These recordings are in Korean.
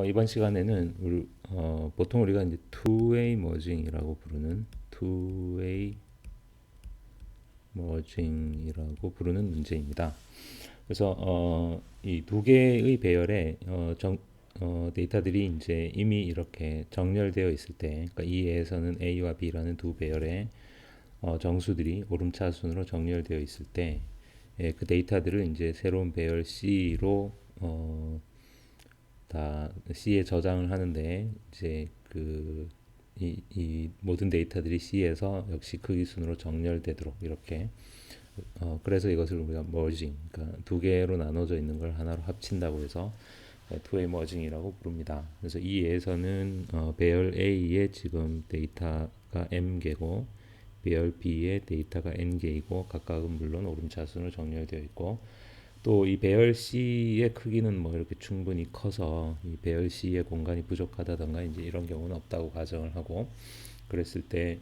이번 시간에는 보통 우리가 이제 two-way merging이라고 부르는 two-way merging이라고 부르는 문제입니다. 그래서 이 두 개의 배열의 데이터들이 이제 이미 이렇게 정렬되어 있을 때, 그러니까 이 애에서는 A와 B라는 두 배열의 정수들이 오름차순으로 정렬되어 있을 때, 그 데이터들을 이제 새로운 배열 C로 다 C에 저장을 하는데 이제 이 모든 데이터들이 C에서 역시 크기 순으로 정렬되도록 이렇게 그래서 이것을 우리가 머징, 그러니까 두 개로 나눠져 있는 걸 하나로 합친다고 해서 투웨이 머징이라고 부릅니다. 그래서 이 예에서는 배열 A의 지금 데이터가 m 개고 배열 B의 데이터가 n 개이고 각각은 물론 오름차순으로 정렬되어 있고 또 이 배열 C의 크기는 뭐 이렇게 충분히 커서 이 배열 C의 공간이 부족하다던가 이제 이런 경우는 없다고 가정을 하고 그랬을 때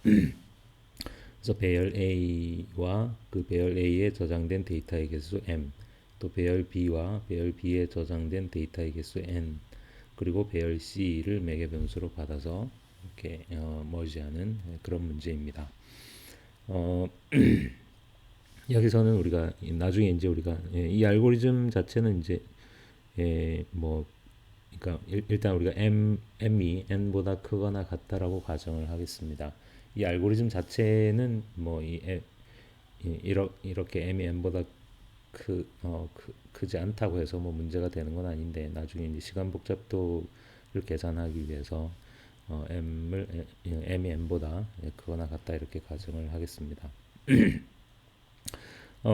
그래서 배열 A와 그 배열 A에 저장된 데이터의 개수 m, 또 배열 B와 배열 B에 저장된 데이터의 개수 n, 그리고 배열 C를 매개 변수로 받아서 이렇게 머지하는 그런 문제입니다. 어, 여기서는 우리가 나중에 이제 우리가 이 알고리즘 자체는 이제 뭐 그러니까 일단 우리가 m이 n보다 크거나 같다라고 가정을 하겠습니다. 이 알고리즘 자체는 이렇게 m이 n보다 크지 않다고 해서 뭐 문제가 되는 건 아닌데 나중에 이제 시간 복잡도를 계산하기 위해서 m이 n보다 크거나 같다 이렇게 가정을 하겠습니다.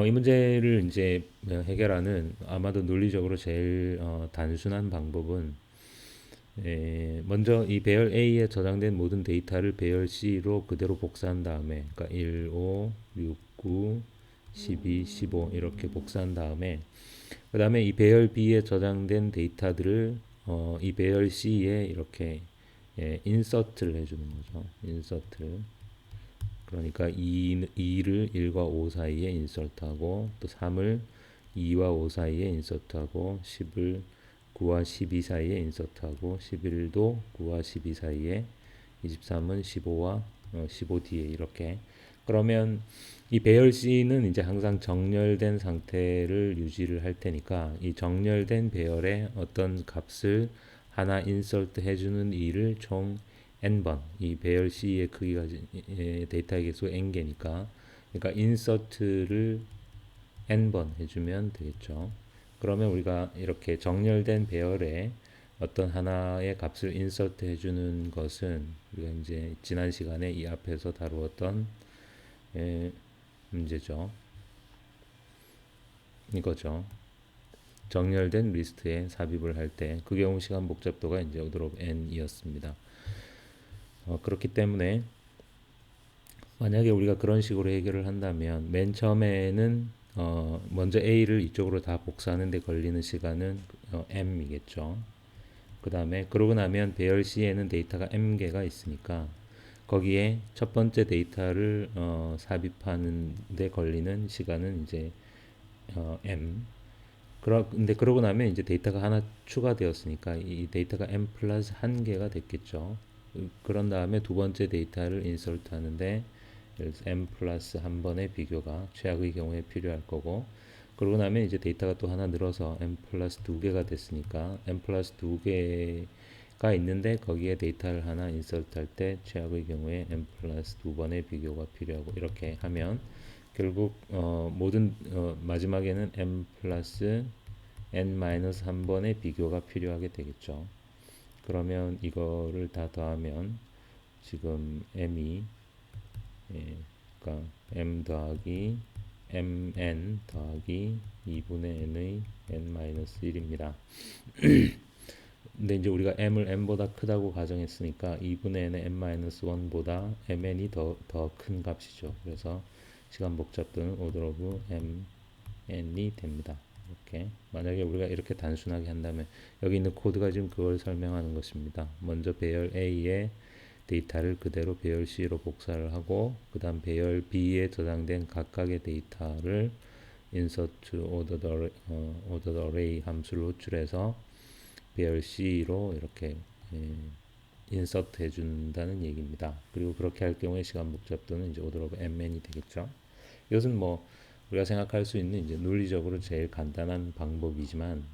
이 문제를 이제 해결하는 아마도 논리적으로 제일 단순한 방법은 먼저 이 배열 A에 저장된 모든 데이터를 배열 C로 그대로 복사한 다음에 그러니까 1, 5, 6, 9, 12, 15 이렇게 복사한 다음에 그 다음에 이 배열 B에 저장된 데이터들을 이 배열 C에 이렇게 인서트를 해주는 거죠. 인서트. 그러니까 2를 1과 5 사이에 인서트하고 또 3을 2와 5 사이에 인서트하고 10을 9와 12 사이에 인서트하고 11도 9와 12 사이에 23은 15와 15 뒤에 이렇게 그러면 이 배열 C는 이제 항상 정렬된 상태를 유지를 할 테니까 이 정렬된 배열의 어떤 값을 하나 인서트 해주는 일을 총 n번 이 배열 C의 크기가 데이터의 개수 n개니까 그러니까 인서트를 n번 해주면 되겠죠. 그러면 우리가 이렇게 정렬된 배열에 어떤 하나의 값을 인서트 해주는 것은 우리가 이제 지난 시간에 이 앞에서 다루었던 문제죠. 이거죠. 정렬된 리스트에 삽입을 할 때 그 경우 시간 복잡도가 이제 order of n이었습니다. 그렇기 때문에 만약에 우리가 그런 식으로 해결을 한다면 맨 처음에는 먼저 A를 이쪽으로 다 복사하는 데 걸리는 시간은 m이겠죠. 그 다음에 그러고 나면 배열 C에는 데이터가 m개가 있으니까 거기에 첫 번째 데이터를 삽입하는 데 걸리는 시간은 이제 m. 근데 그러고 나면 이제 데이터가 하나 추가되었으니까 이 데이터가 m 플러스 한 개가 됐겠죠. 그런 다음에 두 번째 데이터를 인서트 하는데 m 플러스 한 번의 비교가 최악의 경우에 필요할 거고 그러고 나면 이제 데이터가 또 하나 늘어서 m 플러스 두 개가 됐으니까 m 플러스 두 개가 있는데 거기에 데이터를 하나 인서트 할 때 최악의 경우에 m 플러스 두 번의 비교가 필요하고 이렇게 하면 결국 모든 마지막에는 m 플러스 n 마이너스 한 번의 비교가 필요하게 되겠죠. 그러면 이거를 다 더하면 지금 m이 그러니까 m 더하기 mn 더하기 2분의 n의 n-1입니다. 근데 이제 우리가 m을 n보다 크다고 가정했으니까 2분의 n의 n-1보다 mn이 더 큰 값이죠. 그래서 시간 복잡도는 order of mn이 됩니다. 이렇게 만약에 우리가 이렇게 단순하게 한다면 여기 있는 코드가 지금 그걸 설명하는 것입니다. 먼저 배열 A에 데이터를 그대로 배열 C로 복사를 하고 그 다음 배열 B에 저장된 각각의 데이터를 insert ordered array 함수를 호출해서 배열 C로 이렇게 인서트 해준다는 얘기입니다. 그리고 그렇게 할 경우에 시간 복잡도는 이제 order of mn이 되겠죠. 이것은 뭐 우리가 생각할 수 있는 이제 논리적으로 제일 간단한 방법이지만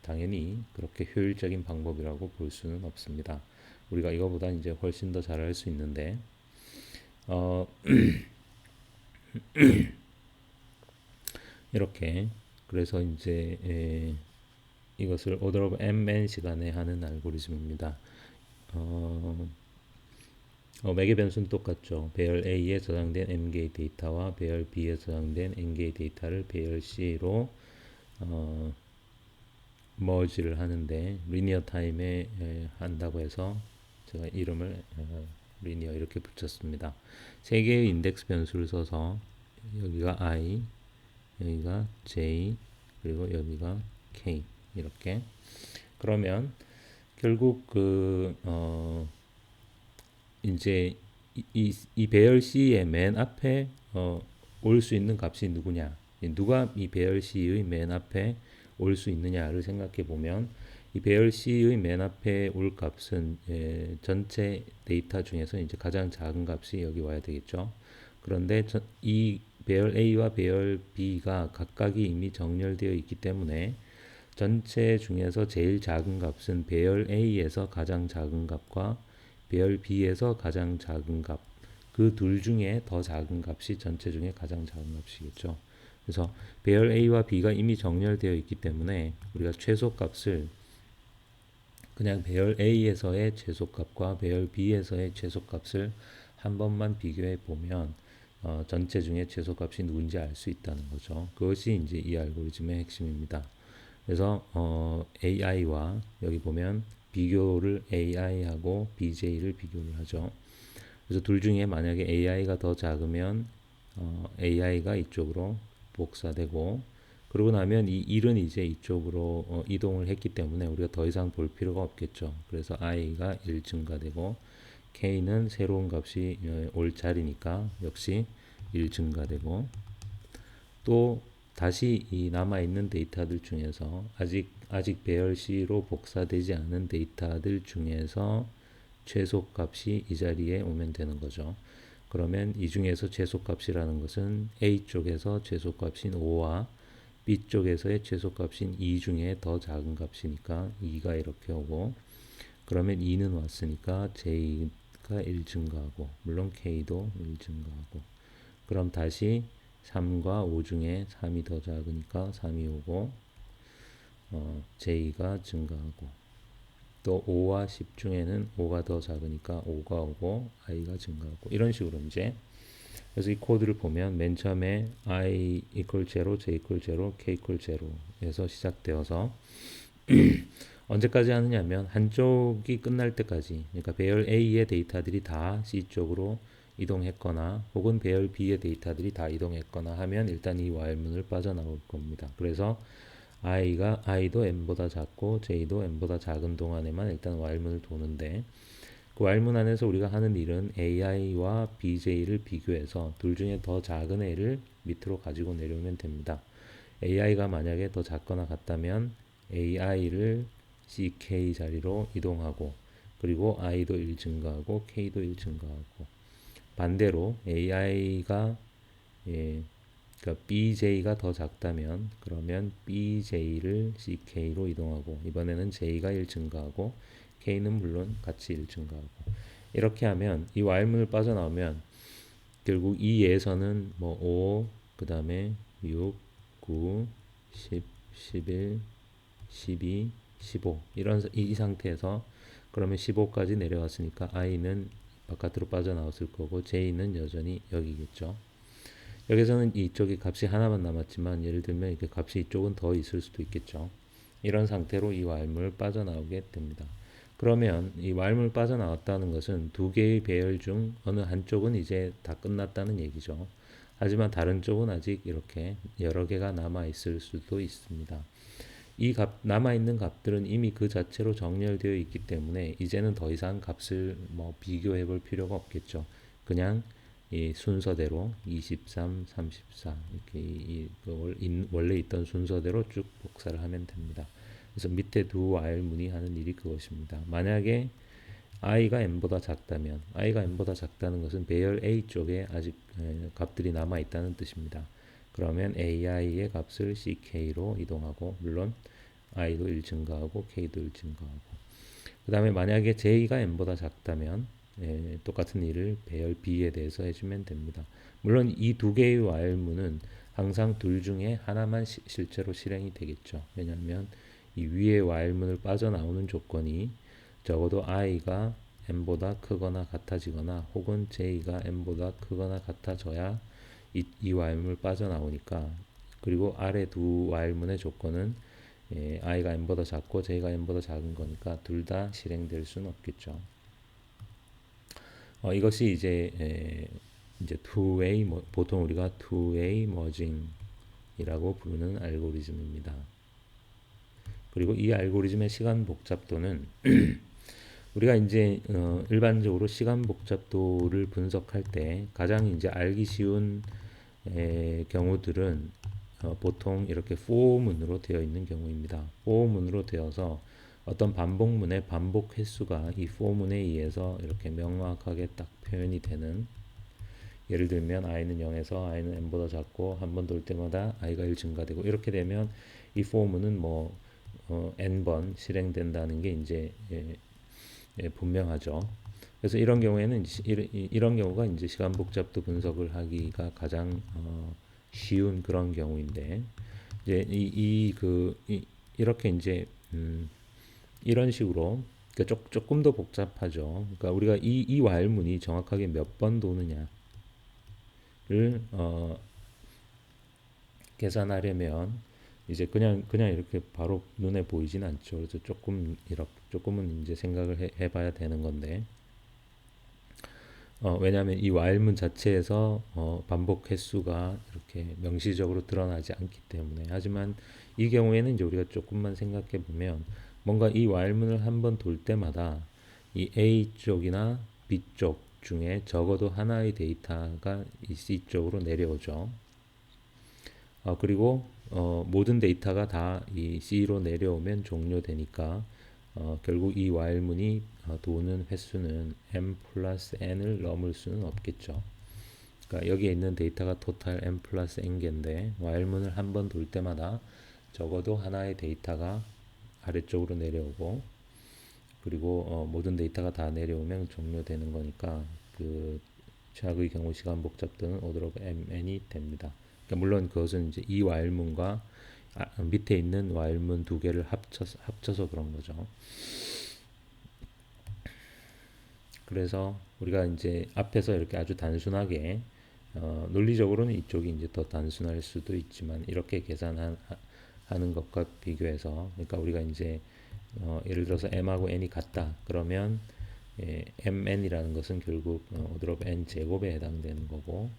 당연히 그렇게 효율적인 방법이라고 볼 수는 없습니다. 우리가 이거보다 이제 훨씬 더 잘할 수 있는데 어, 이렇게 그래서 이제 이것을 order of mn 시간에 하는 알고리즘입니다. 맥의 변수는 똑같죠. 배열 A에 저장된 m개의 데이터와 배열 B에 저장된 n개의 데이터를 배열 C로 머지를 하는데 리니어 타임에 한다고 해서 제가 이름을 리니어 이렇게 붙였습니다. 세 개의 인덱스 변수를 써서 여기가 I, 여기가 J, 그리고 여기가 K 이렇게 그러면 결국 이제 이 배열 C의 맨 앞에 올 수 있는 값이 누구냐? 누가 이 배열 C의 맨 앞에 올 수 있느냐를 생각해 보면 이 배열 C의 맨 앞에 올 값은 전체 데이터 중에서 이제 가장 작은 값이 여기 와야 되겠죠. 그런데 이 배열 A와 배열 B가 각각이 이미 정렬되어 있기 때문에 전체 중에서 제일 작은 값은 배열 A에서 가장 작은 값과 배열 B에서 가장 작은 값, 그 둘 중에 더 작은 값이 전체 중에 가장 작은 값이겠죠. 그래서 배열 A와 B가 이미 정렬되어 있기 때문에 우리가 최소값을 그냥 배열 A에서의 최소값과 배열 B에서의 최소값을 한 번만 비교해 보면 전체 중에 최소값이 누군지 알 수 있다는 거죠. 그것이 이제 이 알고리즘의 핵심입니다. 그래서 AI와 여기 보면 비교를 AI하고 BJ를 비교를 하죠. 그래서 둘 중에 만약에 AI가 더 작으면 AI가 이쪽으로 복사되고 그러고 나면 이 1은 이제 이쪽으로 이동을 했기 때문에 우리가 더 이상 볼 필요가 없겠죠. 그래서 i가 1 증가되고 k는 새로운 값이 올 자리니까 역시 1 증가되고 또 다시 이 남아있는 데이터들 중에서 아직 배열 C로 복사되지 않은 데이터들 중에서 최소값이 이 자리에 오면 되는 거죠. 그러면 이 중에서 최소값이라는 것은 A 쪽에서 최소값인 5와 B 쪽에서의 최소값인 2 중에 더 작은 값이니까 2가 이렇게 오고 그러면 2는 왔으니까 J가 1 증가하고 물론 K도 1 증가하고 그럼 다시 3과 5 중에 3이 더 작으니까 3이 오고 J가 증가하고 또 5와 10 중에는 5가 더 작으니까 5가 오고 i가 증가하고 이런 식으로 이제 그래서 이 코드를 보면 맨 처음에 i equal 0, j equal 0, k equal 0에서 시작되어서 언제까지 하느냐면 한쪽이 끝날 때까지 그러니까 배열 A의 데이터들이 다 C 쪽으로 이동했거나 혹은 배열 B의 데이터들이 다 이동했거나 하면 일단 이 while문을 빠져나올 겁니다. 그래서 i도 n보다 작고 j도 n보다 작은 동안에만 일단 while문을 도는데 그 while문 안에서 우리가 하는 일은 ai와 bj를 비교해서 둘 중에 더 작은 애를 밑으로 가지고 내려오면 됩니다. ai가 만약에 더 작거나 같다면 ai를 ck 자리로 이동하고 그리고 i도 1 증가하고 k도 1 증가하고 반대로 ai가 그러니까 BJ가 더 작다면 그러면 BJ를 CK로 이동하고 이번에는 J가 1 증가하고 K는 물론 같이 1 증가하고 이렇게 하면 이 while문을 빠져나오면 결국 이 예서는 뭐 5, 그 다음에 6, 9, 10, 11, 12, 15 이 상태에서 그러면 15까지 내려왔으니까 i는 바깥으로 빠져나왔을 거고 J는 여전히 여기겠죠. 여기서는 이쪽에 값이 하나만 남았지만 예를 들면 이렇게 값이 이쪽은 더 있을 수도 있겠죠. 이런 상태로 이 while문을 빠져나오게 됩니다. 그러면 이 while문을 빠져나왔다는 것은 두 개의 배열 중 어느 한쪽은 이제 다 끝났다는 얘기죠. 하지만 다른 쪽은 아직 이렇게 여러 개가 남아 있을 수도 있습니다. 이 남아있는 값들은 이미 그 자체로 정렬되어 있기 때문에 이제는 더 이상 값을 뭐 비교해 볼 필요가 없겠죠. 그냥 이 순서대로 23, 34 이렇게 원래 있던 순서대로 쭉 복사를 하면 됩니다. 그래서 밑에 두 while 문이 하는 일이 그것입니다. 만약에 i가 n보다 작다면, i가 n보다 작다는 것은 배열 a 쪽에 아직 값들이 남아 있다는 뜻입니다. 그러면 ai의 값을 ck로 이동하고, 물론 i도 1 증가하고 k도 1 증가하고, 그 다음에 만약에 j가 n보다 작다면 똑같은 일을 배열 b에 대해서 해주면 됩니다. 물론 이 두 개의 while문은 항상 둘 중에 하나만 실제로 실행이 되겠죠. 왜냐하면 이 위의 while문을 빠져나오는 조건이 적어도 i가 n보다 크거나 같아지거나 혹은 j가 n보다 크거나 같아져야 이 while문을 빠져나오니까. 그리고 아래 두 while문의 조건은 i가 n보다 작고 j가 n보다 작은 거니까 둘 다 실행될 수는 없겠죠. 이것이 이제 two-way, 보통 우리가 two-way merging이라고 부르는 알고리즘입니다. 그리고 이 알고리즘의 시간 복잡도는 우리가 이제 일반적으로 시간 복잡도를 분석할 때 가장 이제 알기 쉬운 경우들은 보통 이렇게 for문으로 되어 있는 경우입니다. for문으로 되어서 어떤 반복문의 반복 횟수가 이 for문에 의해서 이렇게 명확하게 딱 표현이 되는, 예를 들면 i는 0에서 i는 n보다 작고 한 번 돌 때마다 i가 1 증가되고, 이렇게 되면 이 for문은 뭐 n번 실행된다는 게 이제 분명하죠. 그래서 이런 경우에는 이런 경우가 이제 시간 복잡도 분석을 하기가 가장 쉬운 그런 경우인데, 이제 이렇게 이제 이런 식으로, 그러니까 조금 더 복잡하죠. 그러니까 우리가 이 while문이 정확하게 몇 번 도느냐를 계산하려면 이제 그냥 이렇게 바로 눈에 보이진 않죠. 그래서 조금은 이제 생각을 해봐야 되는 건데, 왜냐하면 이 while문 자체에서 반복 횟수가 이렇게 명시적으로 드러나지 않기 때문에. 하지만 이 경우에는 이제 우리가 조금만 생각해 보면, 뭔가 이 while문을 한번 돌 때마다 이 A 쪽이나 B 쪽 중에 적어도 하나의 데이터가 이 C 쪽으로 내려오죠. 그리고 모든 데이터가 다 이 C로 내려오면 종료되니까 결국 이 while문이 도는 횟수는 m 플러스 n을 넘을 수는 없겠죠. 그러니까 여기에 있는 데이터가 토탈 m 플러스 n 개인데 while문을 한 번 돌 때마다 적어도 하나의 데이터가 아래쪽으로 내려오고, 그리고 모든 데이터가 다 내려오면 종료되는 거니까 그 최악의 경우 시간 복잡도는 order of mn이 됩니다. 그러니까 물론 그것은 이제 이 while문과 밑에 있는 while문 두 개를 합쳐서 그런 거죠. 그래서 우리가 이제 앞에서 이렇게 아주 단순하게 논리적으로는 이쪽이 이제 더 단순할 수도 있지만, 이렇게 계산하는 것과 비교해서, 그러니까 우리가 이제 예를 들어서 m하고 n이 같다 그러면 mn이라는 것은 결국 order of n 제곱에 해당되는 거고,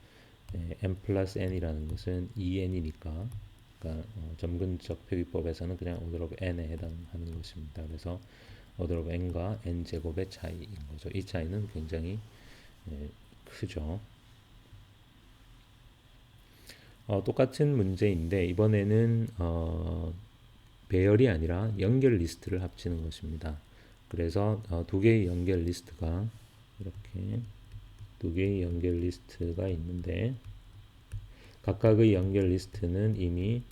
m 플러스 n이라는 것은 2n이니까, 그러니까 점근적 표기법에서는 그냥 order of n에 해당하는 것입니다. 그래서 order of n과 n 제곱의 차이인 거죠. 이 차이는 굉장히 크죠. 똑같은 문제인데 이번에는 배열이 아니라 연결 리스트를 합치는 것입니다. 그래서 두 개의 연결 리스트가 이렇게 두 개의 연결 리스트가 있는데, 각각의 연결 리스트는 이미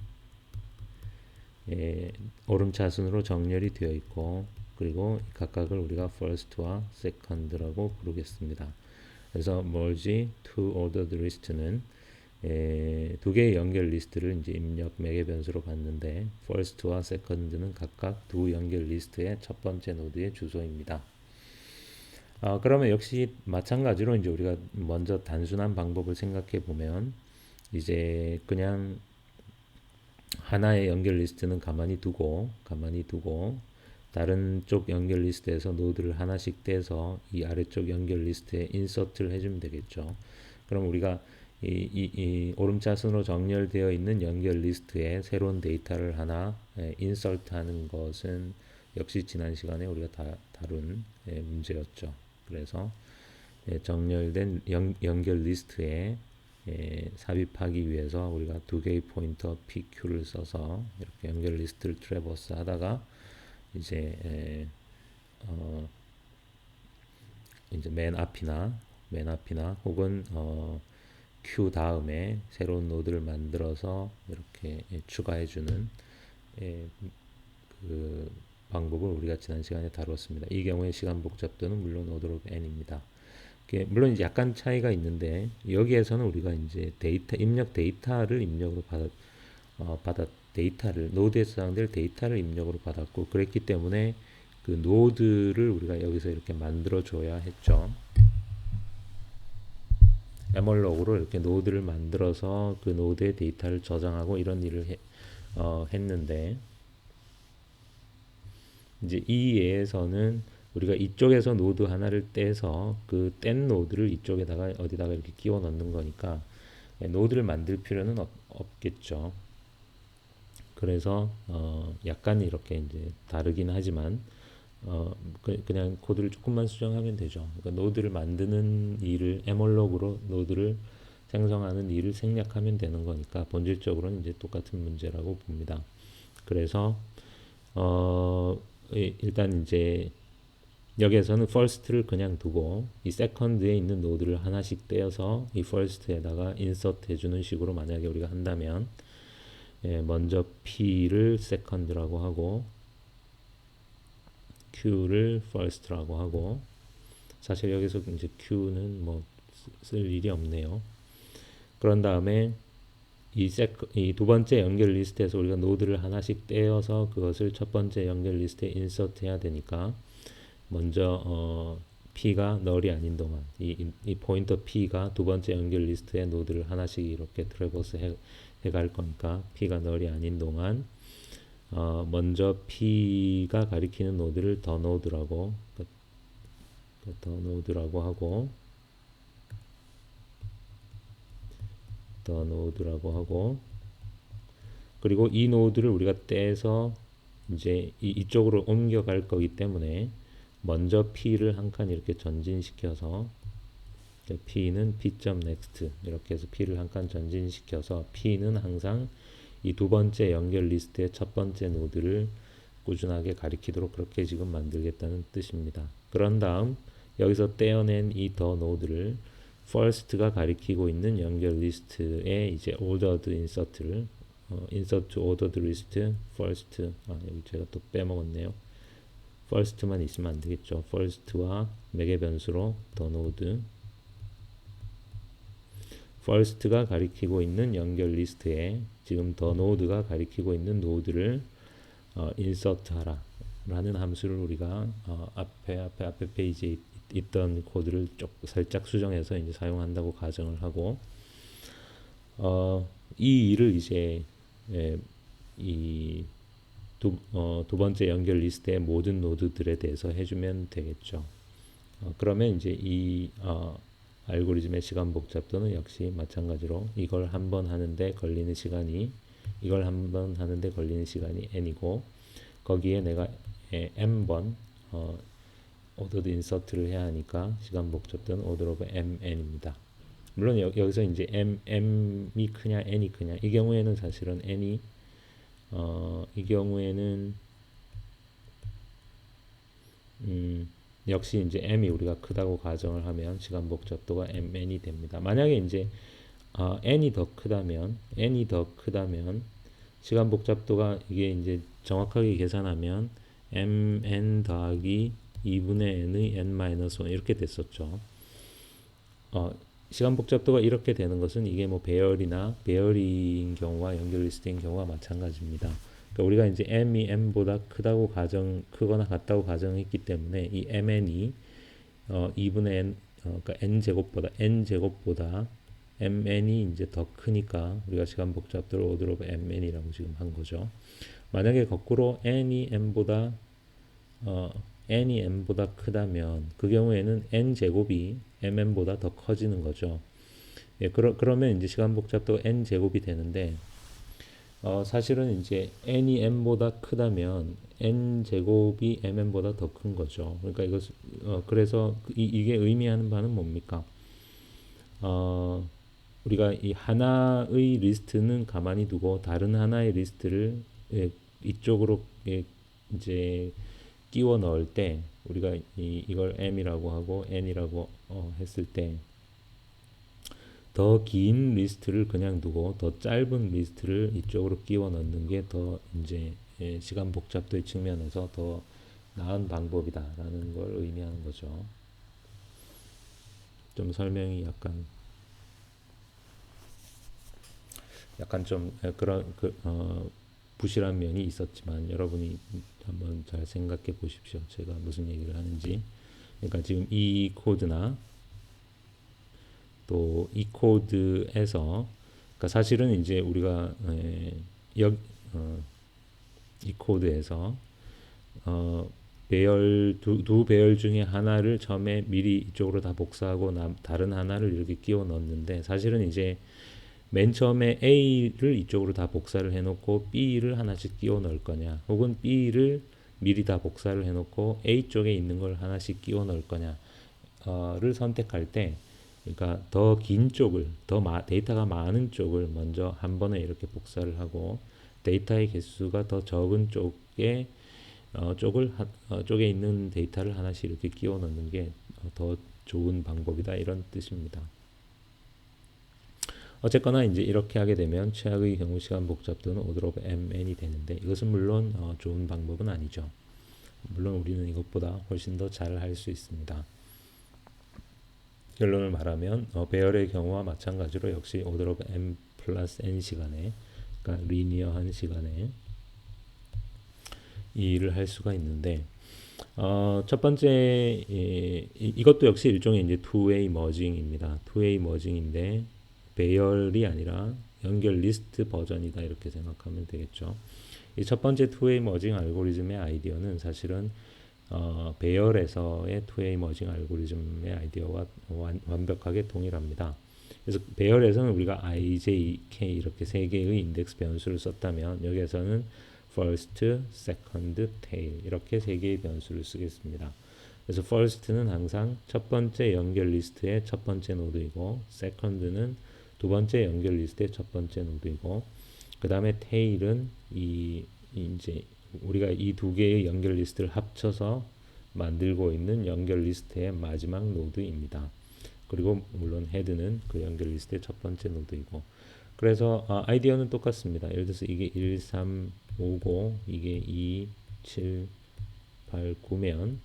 오름차순으로 정렬이 되어 있고, 그리고 각각을 우리가 first와 second라고 부르겠습니다. 그래서 merge to ordered list는 두 개의 연결 리스트를 이제 입력 매개 변수로 받는데, first와 second는 각각 두 연결 리스트의 첫 번째 노드의 주소입니다. 그러면 역시 마찬가지로 이제 우리가 먼저 단순한 방법을 생각해 보면, 이제 그냥 하나의 연결 리스트는 가만히 두고 다른 쪽 연결 리스트에서 노드를 하나씩 떼서 이 아래쪽 연결 리스트에 인서트를 해주면 되겠죠. 그럼 우리가 이 오름차순으로 정렬되어 있는 연결 리스트에 새로운 데이터를 하나 인서트하는 것은 역시 지난 시간에 우리가 다룬 문제였죠. 그래서 정렬된 연결 리스트에 삽입하기 위해서 우리가 두 개의 포인터 PQ를 써서 이렇게 연결 리스트를 트래버스 하다가 이제 이제 맨 앞이나 혹은 Q 다음에 새로운 노드를 만들어서 이렇게 추가해주는 그 방법을 우리가 지난 시간에 다루었습니다. 이 경우에 시간 복잡도는 물론 오도록 n입니다. 물론 이제 약간 차이가 있는데 여기에서는 우리가 이제 입력 데이터를 입력으로 데이터를 노드에 저장될 데이터를 입력으로 받았고 그랬기 때문에 그 노드를 우리가 여기서 이렇게 만들어 줘야 했죠. 에멀록으로 이렇게 노드를 만들어서 그 노드의 데이터를 저장하고 이런 일을 했는데 이제 이 예에서는 우리가 이쪽에서 노드 하나를 떼서 그 뗀 노드를 이쪽에다가 어디다가 이렇게 끼워 넣는 거니까 노드를 만들 필요는 없겠죠. 그래서 약간 이렇게 이제 다르긴 하지만 그냥 코드를 조금만 수정하면 되죠. 그러니까 노드를 만드는 일을 에멀록으로 노드를 생성하는 일을 생략하면 되는 거니까 본질적으로는 이제 똑같은 문제라고 봅니다. 그래서 일단 이제 여기에서는 first를 그냥 두고 이 second에 있는 노드를 하나씩 떼어서 이 first에다가 insert 해주는 식으로 만약에 우리가 한다면 먼저 P를 second라고 하고 Q를 first라고 하고 사실 여기서 이제 Q는 뭐 쓸 일이 없네요. 그런 다음에 이 두 번째 연결 리스트에서 우리가 노드를 하나씩 떼어서 그것을 첫 번째 연결 리스트에 인서트 해야 되니까 먼저 P가 널이 아닌 동안 이 포인터 P가 두 번째 연결 리스트에 노드를 하나씩 이렇게 트래버스 해갈 거니까 P가 널이 아닌 동안 먼저 P가 가리키는 노드를 더 노드라고 하고 그리고 이 노드를 우리가 떼서 이제 이쪽으로 옮겨갈 거기 때문에 먼저 P를 한 칸 이렇게 전진시켜서 P는 P.next 이렇게 해서 P를 한 칸 전진시켜서 P는 항상 이 두 번째 연결 리스트의 첫 번째 노드를 꾸준하게 가리키도록 그렇게 지금 만들겠다는 뜻입니다. 그런 다음 여기서 떼어낸 이 더 노드를 first가 가리키고 있는 연결 리스트에 이제 ordered insert를 insert to ordered list first 여기 제가 또 빼먹었네요. first만 있으면 안 되겠죠. first와 매개 변수로 더 노드 first가 가리키고 있는 연결 리스트에 지금 더 노드가 가리키고 있는 노드를 insert 하라 라는 함수를 우리가 앞에 페이지에 있던 코드를 살짝 수정해서 이제 사용한다고 가정을 하고 이 일을 이제 이 두 번째 연결 리스트의 모든 노드들에 대해서 해주면 되겠죠. 그러면 이제 이 알고리즘의 시간 복잡도는 역시 마찬가지로 이걸 한 번 하는데 걸리는 시간이 n이고 거기에 내가 m번 ordered insert를 해야 하니까 시간 복잡도는 order of mn입니다. 물론 여기서 이제 m이 크냐 n이 크냐 이 경우에는 사실은 n이 이 경우에는 역시 이제 m이 우리가 크다고 가정을 하면 시간 복잡도가 mn이 됩니다. 만약에 이제 n이 더 크다면 시간 복잡도가 이게 이제 정확하게 계산하면 mn 더하기 2분의 n의 n-1 이렇게 됐었죠. 시간 복잡도가 이렇게 되는 것은 이게 뭐 배열인 경우와 연결 리스트인 경우와 마찬가지입니다. 그러니까 우리가 이제 m이 n보다 크거나 같다고 가정했기 때문에 이 mn이 2분의 n 그러니까 n제곱보다 mn이 이제 더 크니까 우리가 시간 복잡도를 order of mn이라고 지금 한 거죠. 만약에 거꾸로 n이 n보다 크다면 그 경우에는 n제곱이 mn보다 더 커지는 거죠. 예, 그러면 이제 시간 복잡도 n제곱이 되는데 사실은 이제 n이 m보다 크다면 n제곱이 mn보다 더 큰 거죠. 그러니까 그래서 이게 의미하는 바는 뭡니까? 우리가 이 하나의 리스트는 가만히 두고 다른 하나의 리스트를 이쪽으로 이제 끼워 넣을 때 우리가 이걸 m이라고 하고 n이라고 했을 때 더 긴 리스트를 그냥 두고 더 짧은 리스트를 이쪽으로 끼워 넣는 게 더 이제 시간 복잡도의 측면에서 더 나은 방법이다라는 걸 의미하는 거죠. 좀 설명이 약간 좀 그런 부실한 면이 있었지만 여러분이 한번 잘 생각해 보십시오. 제가 무슨 얘기를 하는지. 그러니까 지금 이 코드나 또 이 코드에서 그러니까 사실은 이제 우리가 이 코드에서 배열 두 배열 중에 하나를 처음에 미리 이쪽으로 다 복사하고 다른 하나를 이렇게 끼워 넣었는데 사실은 이제 맨 처음에 A를 이쪽으로 다 복사를 해놓고 B를 하나씩 끼워 넣을 거냐 혹은 B를 미리 다 복사를 해놓고 A 쪽에 있는 걸 하나씩 끼워 넣을 거냐를 선택할 때 그러니까 더 긴 쪽을 데이터가 많은 쪽을 먼저 한 번에 이렇게 복사를 하고 데이터의 개수가 더 적은 쪽에 쪽에 있는 데이터를 하나씩 이렇게 끼워 넣는 게 더 좋은 방법이다 이런 뜻입니다. 어쨌거나 이제 이렇게 하게 되면 최악의 경우 시간 복잡도는 order of mn이 되는데 이것은 물론 좋은 방법은 아니죠. 물론 우리는 이것보다 훨씬 더 잘 할 수 있습니다. 결론을 말하면 배열의 경우와 마찬가지로 역시 order of m 플러스 n 시간에 그러니까 리니어한 시간에 이 일을 할 수가 있는데 첫 번째 이것도 역시 일종의 이제 two-way merging입니다. two-way merging인데 배열이 아니라 연결 리스트 버전이다 이렇게 생각하면 되겠죠. 이 첫 번째 two-way merging 알고리즘의 아이디어는 사실은 배열에서의 two-way merging 알고리즘의 아이디어와 완벽하게 동일합니다. 그래서 배열에서는 우리가 i, j, k 이렇게 세 개의 인덱스 변수를 썼다면 여기에서는 first, second, tail 이렇게 세 개의 변수를 쓰겠습니다. 그래서 first는 항상 첫 번째 연결 리스트의 첫 번째 노드이고 second는 두 번째 연결 리스트의 첫 번째 노드이고 그 다음에 tail은 이제 우리가 이 두 개의 연결 리스트를 합쳐서 만들고 있는 연결 리스트의 마지막 노드입니다. 그리고 물론 헤드는 그 연결 리스트의 첫 번째 노드이고 그래서 아이디어는 똑같습니다. 예를 들어서 이게 1, 3, 5, 9 이게 2, 7, 8, 9면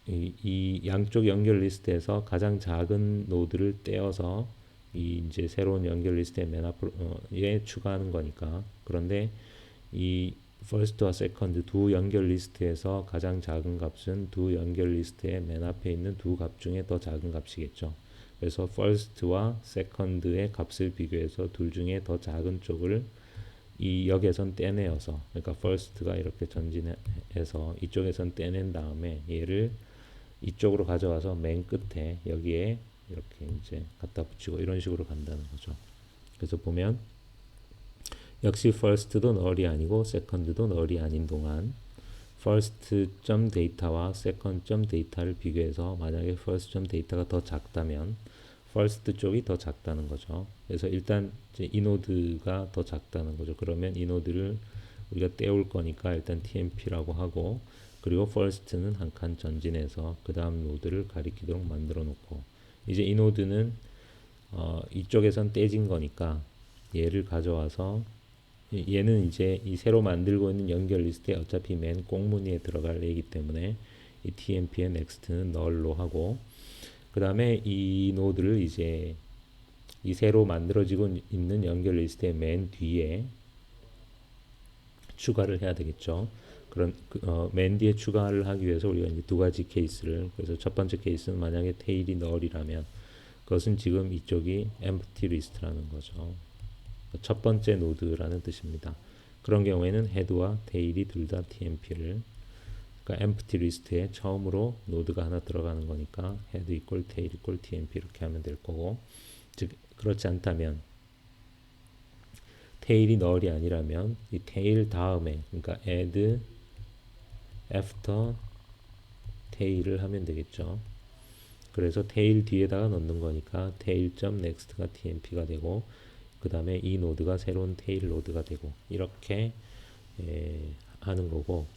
이 양쪽 연결 리스트에서 가장 작은 노드를 떼어서 이 이제 새로운 연결 리스트의 맨 앞에 추가하는 거니까 그런데 이 first와 second 두 연결 리스트에서 가장 작은 값은 두 연결 리스트의 맨 앞에 있는 두 값 중에 더 작은 값이겠죠. 그래서 first와 second의 값을 비교해서 둘 중에 더 작은 쪽을 이 역에선 떼내어서 그러니까 first가 이렇게 전진해서 이쪽에선 떼낸 다음에 얘를 이쪽으로 가져와서 맨 끝에 여기에 이렇게 이제 갖다 붙이고 이런 식으로 간다는 거죠. 그래서 보면 역시 first도 null이 아니고 second도 null이 아닌 동안 first.data와 second.data를 비교해서 만약에 first.data가 더 작다면 first 쪽이 더 작다는 거죠. 그래서 일단 이제 이 노드가 더 작다는 거죠. 그러면 이 노드를 우리가 떼올 거니까 일단 tmp라고 하고 그리고 first는 한 칸 전진해서 그 다음 노드를 가리키도록 만들어 놓고 이제 이 노드는 이쪽에선 떼진 거니까 얘를 가져와서 얘는 이제 이 새로 만들고 있는 연결 리스트에 어차피 맨 꽁무니에 들어갈 애이기 때문에 이 tmp의 next는 null로 하고 그 다음에 이 노드를 이제 이 새로 만들어지고 있는 연결 리스트의 맨 뒤에 추가를 해야 되겠죠. 그런 맨 뒤에 추가를 하기 위해서 우리가 이제 두 가지 케이스를 그래서 첫 번째 케이스는 만약에 테일이 null이라면 그것은 지금 이쪽이 empty list라는 거죠. 첫 번째 노드라는 뜻입니다. 그런 경우에는 헤드와 테일이 둘 다 tmp를 그러니까 empty list에 처음으로 노드가 하나 들어가는 거니까 head equal tail equal tmp 이렇게 하면 될 거고 즉 그렇지 않다면 tail이 null이 아니라면 이 tail 다음에 그러니까 add after tail을 하면 되겠죠. 그래서 테일 뒤에다가 넣는 거니까 tail.next가 tmp가 되고 그 다음에 이 노드가 새로운 테일 노드가 되고 이렇게 하는 거고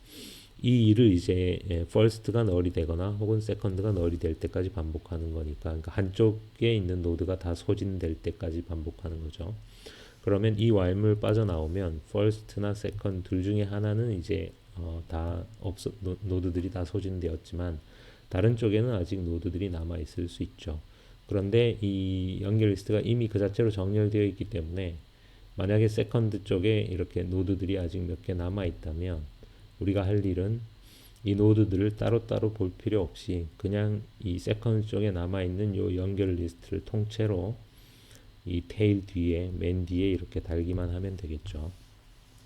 이 일을 이제 first가 널이 되거나 혹은 second가 널이 될 때까지 반복하는 거니까 그러니까 한쪽에 있는 노드가 다 소진될 때까지 반복하는 거죠. 그러면 이 while물 빠져나오면 first나 second 둘 중에 하나는 이제 다 없어 노드들이 다 소진되었지만 다른 쪽에는 아직 노드들이 남아 있을 수 있죠. 그런데 이 연결 리스트가 이미 그 자체로 정렬되어 있기 때문에 만약에 세컨드 쪽에 이렇게 노드들이 아직 몇 개 남아 있다면 우리가 할 일은 이 노드들을 따로따로 볼 필요 없이 그냥 이 세컨드 쪽에 남아 있는 요 연결 리스트를 통째로 이 테일 뒤에 맨 뒤에 이렇게 달기만 하면 되겠죠.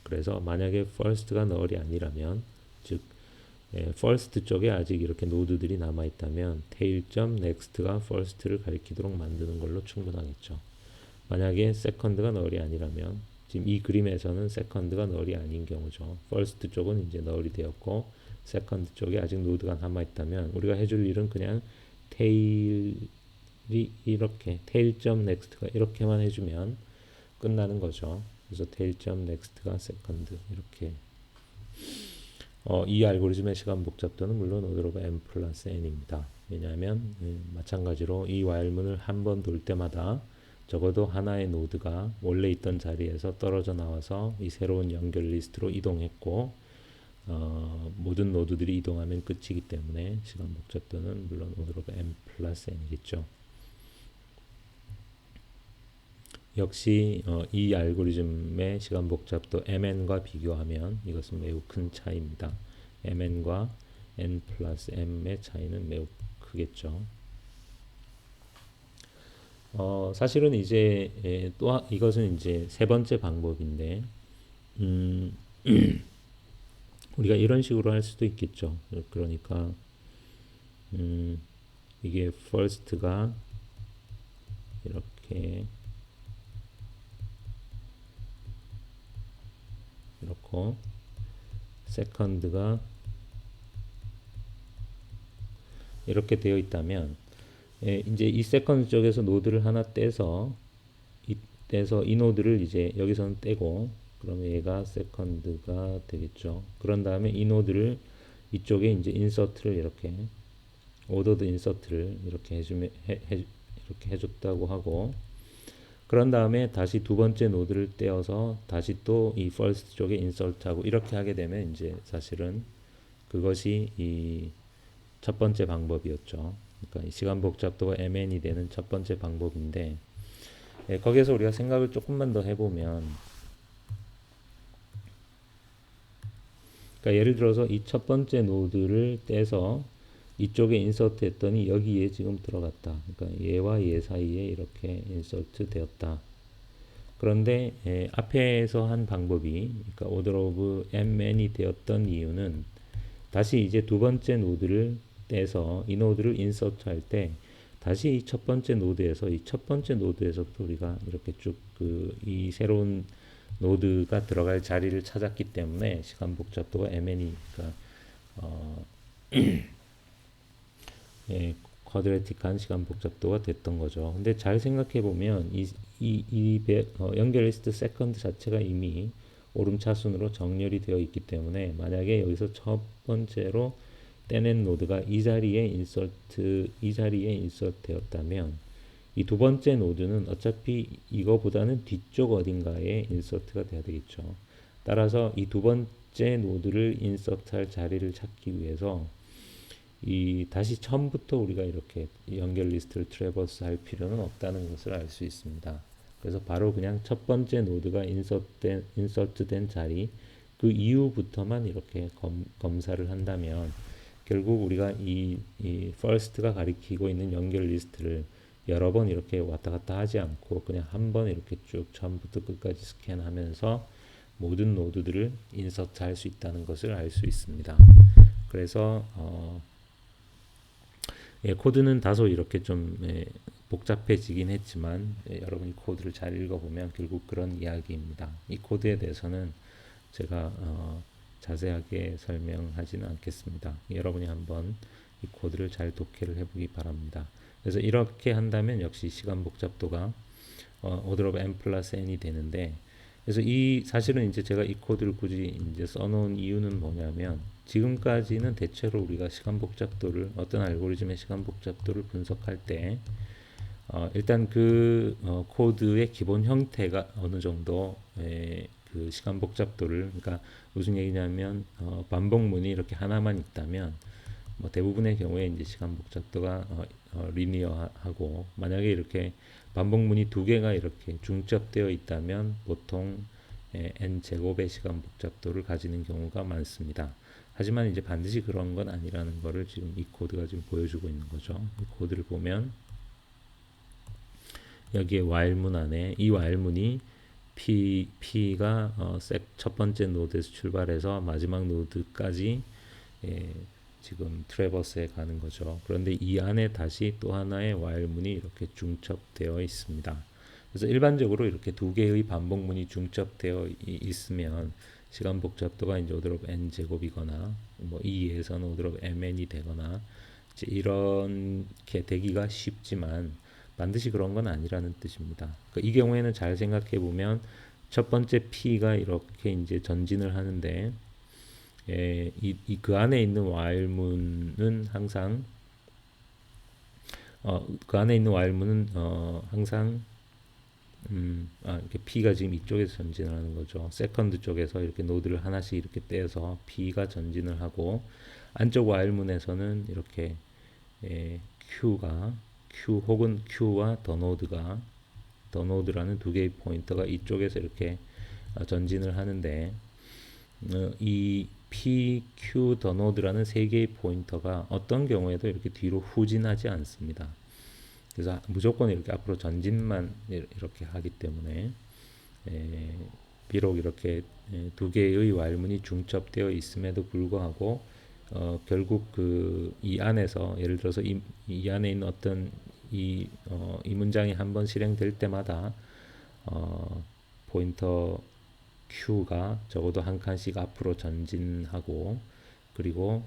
그래서 만약에 first가 null이 아니라면 즉 first 쪽에 아직 이렇게 노드들이 남아 있다면 tail.next가 first를 가리키도록 만드는 걸로 충분하겠죠. 만약에 second가 null이 아니라면 지금 이 그림에서는 second가 null이 아닌 경우죠. first 쪽은 이제 null이 되었고 second 쪽에 아직 노드가 남아 있다면 우리가 해줄 일은 그냥 tail이 이렇게 tail.next가 이렇게만 해주면 끝나는 거죠. 그래서 tail.next가 second 이렇게 이 알고리즘의 시간 복잡도는 물론 order of n 플러스 n입니다. 왜냐하면 마찬가지로 이 while문을 한 번 돌 때마다 적어도 하나의 노드가 원래 있던 자리에서 떨어져 나와서 이 새로운 연결 리스트로 이동했고 모든 노드들이 이동하면 끝이기 때문에 시간 복잡도는 물론 order of n 플러스 n이겠죠. 역시 이 알고리즘의 시간 복잡도 mn과 비교하면 이것은 매우 큰 차이입니다. mn과 n 플러스 m의 차이는 매우 크겠죠. 사실은 이제 또 이것은 이제 세 번째 방법인데 우리가 이런 식으로 할 수도 있겠죠. 그러니까 이게 first가 이렇게 이렇고 second가 이렇게 되어 있다면 이제 이 세컨드 쪽에서 노드를 하나 떼서 이 노드를 이제 여기서는 떼고 그러면 얘가 세컨드가 되겠죠. 그런 다음에 이 노드를 이쪽에 이제 인서트를 이렇게 오더드 인서트를 이렇게 이렇게 해줬다고 하고 그런 다음에 다시 두 번째 노드를 떼어서 다시 또 이 first 쪽에 인서트하고 이렇게 하게 되면 이제 사실은 그것이 이 첫 번째 방법이었죠. 그러니까 이 시간 복잡도가 mn이 되는 첫 번째 방법인데 거기에서 우리가 생각을 조금만 더 해보면 그러니까 예를 들어서 이 첫 번째 노드를 떼서 이쪽에 인서트 했더니 여기에 지금 들어갔다. 그러니까 얘와 얘 사이에 이렇게 인서트 되었다. 그런데 앞에서 한 방법이 그러니까 order of mn이 되었던 이유는 다시 이제 두 번째 노드를 떼서 이 노드를 인서트 할 때 다시 이 첫 번째 노드에서부터 우리가 이렇게 쭉 이 새로운 노드가 들어갈 자리를 찾았기 때문에 시간 복잡도가 mn이니까 쿼드레틱한 시간 복잡도가 됐던 거죠. 근데 잘 생각해 보면 연결 리스트 세컨드 자체가 이미 오름차순으로 정렬이 되어 있기 때문에 만약에 여기서 첫 번째로 떼낸 노드가 이 자리에 인서트 되었다면 이 두 번째 노드는 어차피 이거보다는 뒤쪽 어딘가에 인서트가 돼야 되겠죠. 따라서 이 두 번째 노드를 인서트할 자리를 찾기 위해서 다시 처음부터 우리가 이렇게 연결 리스트를 트래버스 할 필요는 없다는 것을 알 수 있습니다. 그래서 바로 그냥 첫 번째 노드가 인서트된 자리 그 이후부터만 이렇게 검사를 한다면 결국 우리가 이 first가 가리키고 있는 연결 리스트를 여러 번 이렇게 왔다 갔다 하지 않고 그냥 한 번 이렇게 쭉 처음부터 끝까지 스캔하면서 모든 노드들을 인서트 할 수 있다는 것을 알 수 있습니다. 그래서 코드는 다소 이렇게 좀 복잡해지긴 했지만 여러분이 코드를 잘 읽어보면 결국 그런 이야기입니다. 이 코드에 대해서는 제가 자세하게 설명하지는 않겠습니다. 여러분이 한번 이 코드를 잘 독해를 해보기 바랍니다. 그래서 이렇게 한다면 역시 시간 복잡도가 order of n 플러스 n이 되는데, 그래서 이 사실은 이제 제가 이 코드를 굳이 이제 써놓은 이유는 뭐냐면, 지금까지는 대체로 우리가 시간 복잡도를, 어떤 알고리즘의 시간 복잡도를 분석할 때 일단 코드의 기본 형태가 어느 정도 그 시간 복잡도를, 그러니까 무슨 얘기냐면 반복문이 이렇게 하나만 있다면 뭐 대부분의 경우에 이제 시간 복잡도가 리니어하고, 만약에 이렇게 반복문이 두 개가 이렇게 중첩되어 있다면 보통 n 제곱의 시간 복잡도를 가지는 경우가 많습니다. 하지만 이제 반드시 그런 건 아니라는 거를 지금 이 코드가 지금 보여주고 있는 거죠. 이 코드를 보면 여기에 while문 안에 이 while문이 P가 첫 번째 노드에서 출발해서 마지막 노드까지 지금 트래버스에 가는 거죠. 그런데 이 안에 다시 또 하나의 while문이 이렇게 중첩되어 있습니다. 그래서 일반적으로 이렇게 두 개의 반복문이 중첩되어 있으면 시간 복잡도가 이제 order of n 제곱이거나 뭐 이에서는 order of mn이 되거나 이제 이렇게 되기가 쉽지만 반드시 그런 건 아니라는 뜻입니다. 그러니까 이 경우에는 잘 생각해 보면 첫 번째 P가 이렇게 이제 전진을 하는데 그 안에 있는 while문은 항상 그 안에 있는 while문은 항상 이렇게 P가 지금 이쪽에서 전진을 하는 거죠. 세컨드 쪽에서 이렇게 노드를 하나씩 이렇게 떼서 P가 전진을 하고, 안쪽 while문에서는 이렇게 Q가 Q 혹은 Q와 더 노드라는 두 개의 포인터가 이쪽에서 이렇게 전진을 하는데, 이 P, Q, 더 노드라는 세 개의 포인터가 어떤 경우에도 이렇게 뒤로 후진하지 않습니다. 그래서 무조건 이렇게 앞으로 전진만 이렇게 하기 때문에 비록 이렇게 두 개의 while문이 중첩되어 있음에도 불구하고 결국 이 안에서, 예를 들어서 이 안에 있는 어떤 이 문장이 한번 실행될 때마다 포인터 Q가 적어도 한 칸씩 앞으로 전진하고, 그리고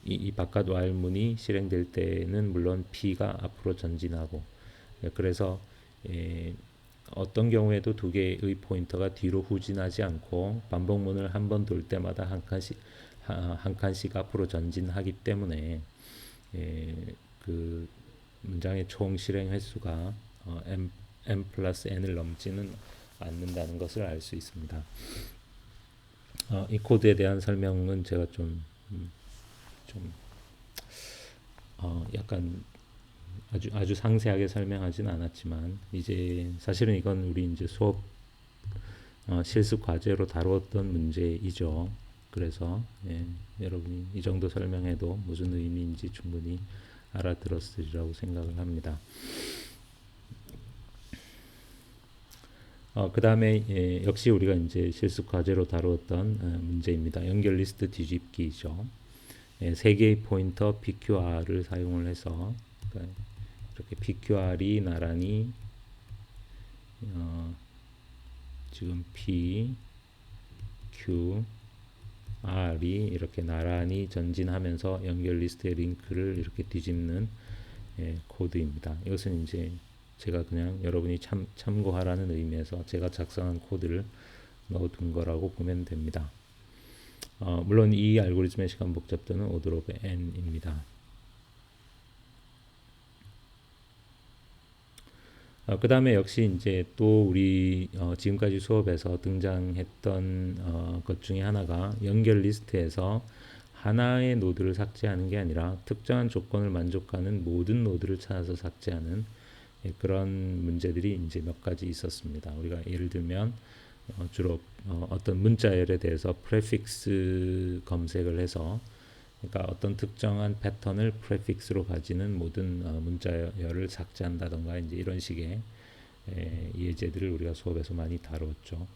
이 바깥 while문이 실행될 때는 물론 P가 앞으로 전진하고, 그래서 어떤 경우에도 두 개의 포인터가 뒤로 후진하지 않고 반복문을 한 번 돌 때마다 한 칸씩 앞으로 전진하기 때문에 그 문장의 총 실행 횟수가 m 플러스 n을 넘지는 않는다는 것을 알 수 있습니다. 이 코드에 대한 설명은 제가 좀 약간 아주 상세하게 설명하진 않았지만, 이제 사실은 이건 우리 이제 수업 실습 과제로 다루었던 문제이죠. 그래서 여러분이 이 정도 설명해도 무슨 의미인지 충분히 알아들었으리라고 생각을 합니다. 그 다음에 역시 우리가 이제 실습 과제로 다루었던 문제입니다. 연결 리스트 뒤집기죠. 세 개의 포인터 PQR을 사용을 해서, 그러니까 이렇게 PQR이 나란히 지금 P, Q, R이 이렇게 나란히 전진하면서 연결 리스트의 링크를 이렇게 뒤집는 코드입니다. 이것은 이제 제가 그냥 여러분이 참고하라는 의미에서 제가 작성한 코드를 넣어둔 거라고 보면 됩니다. 물론 이 알고리즘의 시간 복잡도는 order of n입니다. 그 다음에 역시 이제 또 우리 지금까지 수업에서 등장했던 것 중에 하나가 연결 리스트에서 하나의 노드를 삭제하는 게 아니라 특정한 조건을 만족하는 모든 노드를 찾아서 삭제하는 그런 문제들이 이제 몇 가지 있었습니다. 우리가 예를 들면 주로 어떤 문자열에 대해서 프레픽스 검색을 해서, 그러니까 어떤 특정한 패턴을 프레픽스로 가지는 모든 문자열을 삭제한다던가 이제 이런 식의 예제들을 우리가 수업에서 많이 다뤘죠.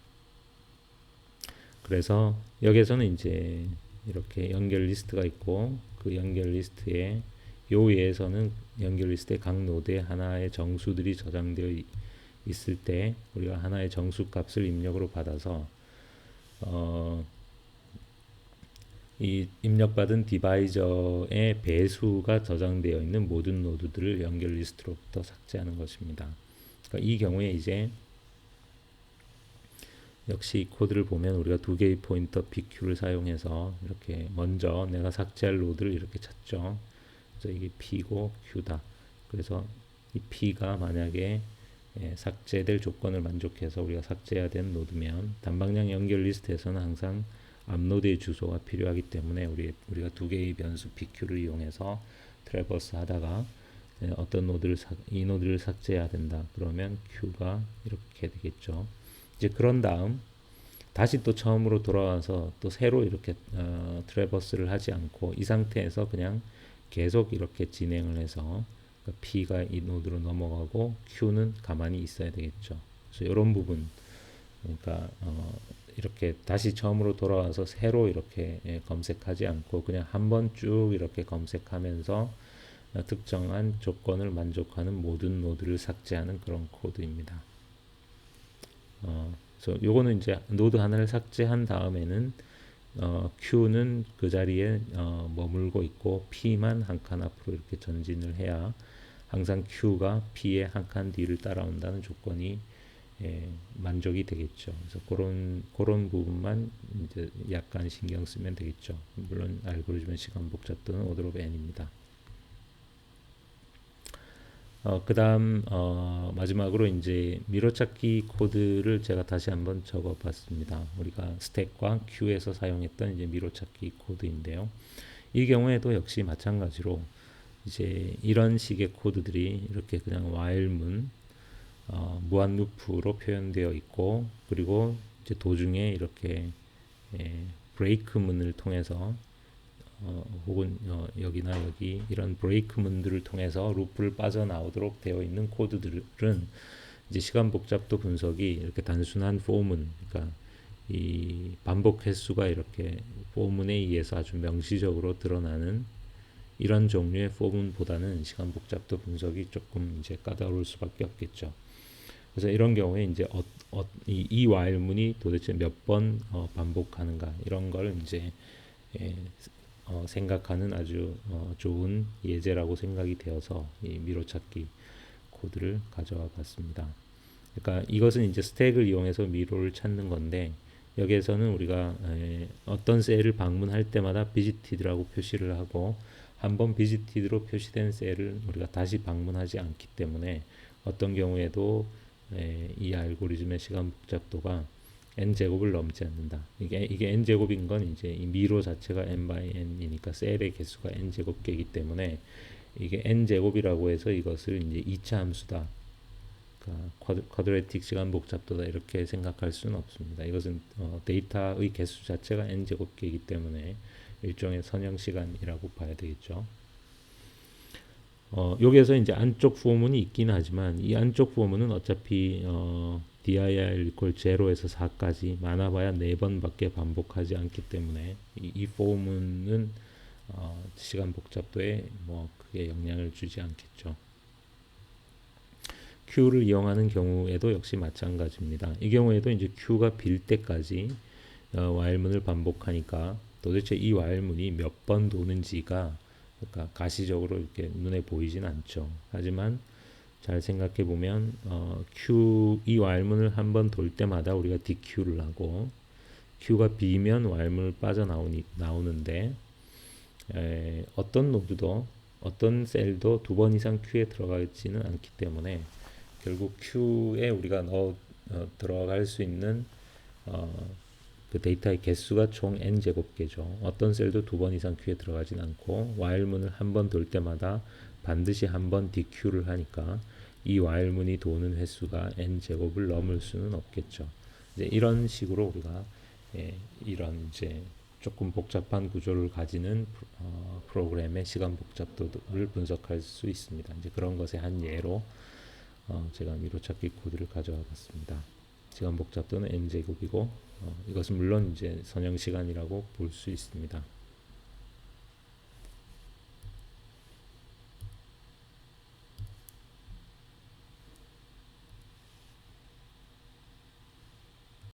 그래서 여기에서는 이제 이렇게 연결 리스트가 있고, 그 연결 리스트에 요 예에서는 연결 리스트의 각 노드에 하나의 정수들이 저장되어 있을 때 우리가 하나의 정수 값을 입력으로 받아서 이 입력받은 디바이저의 배수가 저장되어 있는 모든 노드들을 연결 리스트로부터 삭제하는 것입니다. 그러니까 이 경우에 이제 역시 이 코드를 보면 우리가 두 개의 포인터 PQ를 사용해서 이렇게 먼저 내가 삭제할 노드를 이렇게 찾죠. 그래서 이게 P고 Q다. 그래서 이 P가 만약에 삭제될 조건을 만족해서 우리가 삭제해야 되는 노드면 단방향 연결 리스트에서는 항상 앞노드의 주소가 필요하기 때문에 우리가 두 개의 변수 PQ를 이용해서 트래버스 하다가 어떤 노드를 이 노드를 삭제해야 된다. 그러면 Q가 이렇게 되겠죠. 이제 그런 다음 다시 또 처음으로 돌아와서 또 새로 이렇게 트래버스를 하지 않고 이 상태에서 그냥 계속 이렇게 진행을 해서 그러니까 P가 이 노드로 넘어가고 Q는 가만히 있어야 되겠죠. 그래서 이런 부분 그러니까 이렇게 다시 처음으로 돌아와서 새로 이렇게 검색하지 않고 그냥 한번 쭉 이렇게 검색하면서 특정한 조건을 만족하는 모든 노드를 삭제하는 그런 코드입니다. 그래서 요거는 이제 노드 하나를 삭제한 다음에는 Q는 그 자리에 머물고 있고 P만 한 칸 앞으로 이렇게 전진을 해야 항상 Q가 P의 한 칸 뒤를 따라온다는 조건이 만족이 되겠죠. 그래서 그런 부분만 이제 약간 신경 쓰면 되겠죠. 물론 알고리즘의 시간 복잡도는 오더 오브 n입니다. 그다음 마지막으로 이제 미로찾기 코드를 제가 다시 한번 적어봤습니다. 우리가 스택과 큐에서 사용했던 이제 미로찾기 코드인데요. 이 경우에도 역시 마찬가지로 이제 이런 식의 코드들이 이렇게 그냥 while문 무한 루프로 표현되어 있고 그리고 이제 도중에 이렇게 브레이크문을 통해서 혹은 여기나 여기 이런 브레이크문들을 통해서 루프를 빠져나오도록 되어 있는 코드들은 이제 시간 복잡도 분석이 이렇게 단순한 포문, 그러니까 이 반복 횟수가 이렇게 포문에 의해서 아주 명시적으로 드러나는 이런 종류의 포문보다는 시간 복잡도 분석이 조금 이제 까다로울 수밖에 없겠죠. 그래서 이런 경우에 이제 이 while문이 도대체 몇 번 반복하는가 이런 걸 이제 생각하는 아주 좋은 예제라고 생각이 되어서 이 미로찾기 코드를 가져와 봤습니다. 그러니까 이것은 이제 스택을 이용해서 미로를 찾는 건데 여기에서는 우리가 어떤 셀을 방문할 때마다 visited라고 표시를 하고 한번 visited로 표시된 셀을 우리가 다시 방문하지 않기 때문에 어떤 경우에도 이 알고리즘의 시간 복잡도가 n 제곱을 넘지 않는다. 이게 n 제곱인 건 이제 이 미로 자체가 n by n이니까 셀의 개수가 n 제곱 개이기 때문에 이게 n 제곱이라고 해서 이것을 이제 2차 함수다. 그러니까 쿼드레틱 시간 복잡도다 이렇게 생각할 수는 없습니다. 이것은 데이터의 개수 자체가 n 제곱 개이기 때문에 일종의 선형 시간이라고 봐야 되겠죠. 여기에서 이제 안쪽 포문이 있긴 하지만 이 안쪽 포문은 어차피 dir equal 0에서 4까지 많아봐야 4번밖에 반복하지 않기 때문에 이 포문은 시간 복잡도에 뭐 크게 영향을 주지 않겠죠. Q를 이용하는 경우에도 역시 마찬가지입니다. 이 경우에도 이제 Q가 빌 때까지 while문을 반복하니까 도대체 이 while문이 몇 번 도는지가 그러니까 가시적으로 이렇게 눈에 보이진 않죠. 하지만 잘 생각해 보면 이 while문을 한번 돌 때마다 우리가 DQ를 하고 Q가 B면 while문을 빠져나오는데 어떤 노드도 어떤 셀도 두 번 이상 Q에 들어가지는 않기 때문에 결국 Q에 우리가 들어갈 수 있는 그 데이터의 개수가 총 n 제곱개죠. 어떤 셀도 두 번 이상 Q에 들어가진 않고 while문을 한 번 돌 때마다 반드시 한 번 DQ를 하니까 이 while문이 도는 횟수가 n 제곱을 넘을 수는 없겠죠. 이제 이런 식으로 우리가 이런 이제 조금 복잡한 구조를 가지는 프로그램의 시간 복잡도를 분석할 수 있습니다. 이제 그런 것의 한 예로 제가 미로찾기 코드를 가져와 봤습니다. 시간 복잡도는 n 제곱이고 이것은 물론 이제 선형 시간이라고 볼 수 있습니다.